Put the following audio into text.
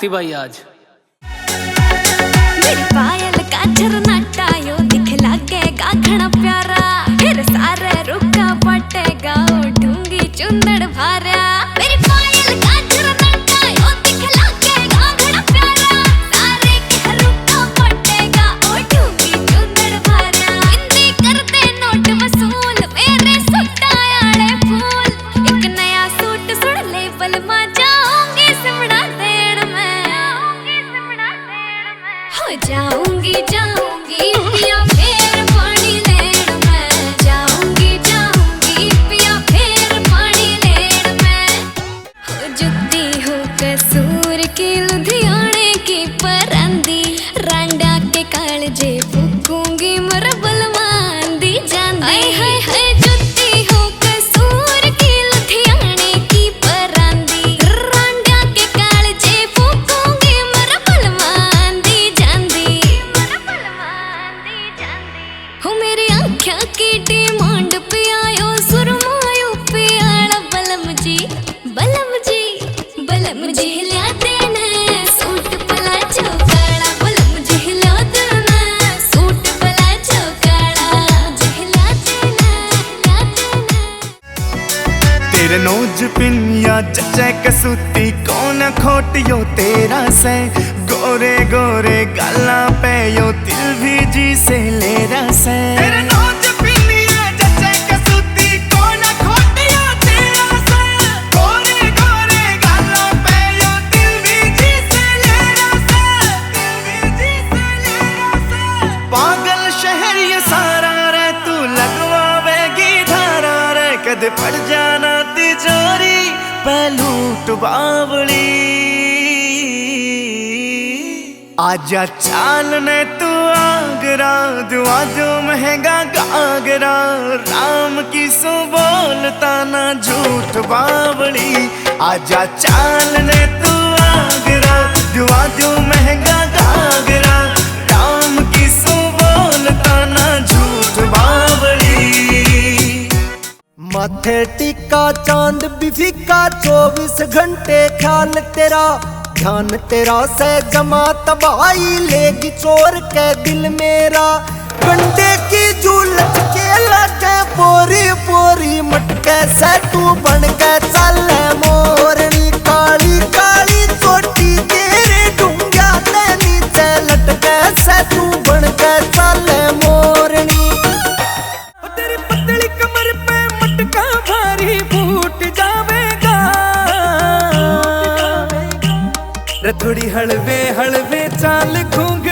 थी भाई आज। मेरी पायल का झरनाटा यो दिख लागेगा घना प्यारा, फिर सारे रुका पटेगा ढूंगी चुंदड़ भारा। मेरी पायल का झरनाटा यो दिख लागेगा घना प्यारा, सारे के रुका पटेगा ढूंगी चुंदड़ भारा। हिंदी करते नोट वसूल मेरे सुटायाले फूल, एक नया सूट सुन ले बल मा जाऊंगी सिमड़ा देड़ में, हो जाऊंगी जाऊंगी पिया फेर पानी लेड़ में, जाऊंगी जाऊंगी पिया फेर पानी लेड़ में। हो जुत्ती हो कसूर की लुधियाने की परंदी, रांडा के कालजे फूकूंगी मर बलवांदी जांदी। हाय हाय जुत्ती हो कसूर की लुधियाने की परंदी, रांडा के कालजे फूकूंगी मर बलवांदी जांदी, मर बलवांदी जांदी। हो मेरी आँखों की डिमांड पे आयो सुरमायो पियाला बलम जी, बलम जी, बलम जी हिला देना सूट पला चौकाड़ा, बलम जी हिला देना सूट पला चौकाड़ा, जी हिला देना, हिला देना। तेरे नोज पिनिया चचे कसूती कौन खोटियो तेरा से, गोरे गोरे गाला पे यो दिल भी जी से ले रसे। तेरे नोज पिनिया चचे कसूती कौन खोटियो तेरा से, गोरे गोरे गाला पे यो दिल भी जी से ले रसे, दिल भी जी से ले रसे। पागल शहर ये सारा रे तू लगवावेगी धारा रे, कद पड़ जाना तिजोरी पलूट बावली। आजा चाल ने तू आगरा दुआ जो महंगा गागरा, राम की सो बोलता ना झूठ बावली। आजा चाल ने तू आगरा दुआ जो महंगा गागरा, राम की सो बोलता ना झूठ बावली। माथे टिक्का चांद भी फीका 24 घंटे ख्याल तेरा, ध्यान तेरा से जमा तबाही लेगी चोर के दिल मेरा। कंडे की झूलत के लगे पोरी पोरी मटके से तू बन के चले मोरनी, काली काली चोटी तेरे ढूंढा ते नीचे लटके से तू बन के चले मोरनी। तेरी पतली कमर पे मटका भारी फूट जावेगा, रे थोड़ी हलवे हलवे चाल घूंघ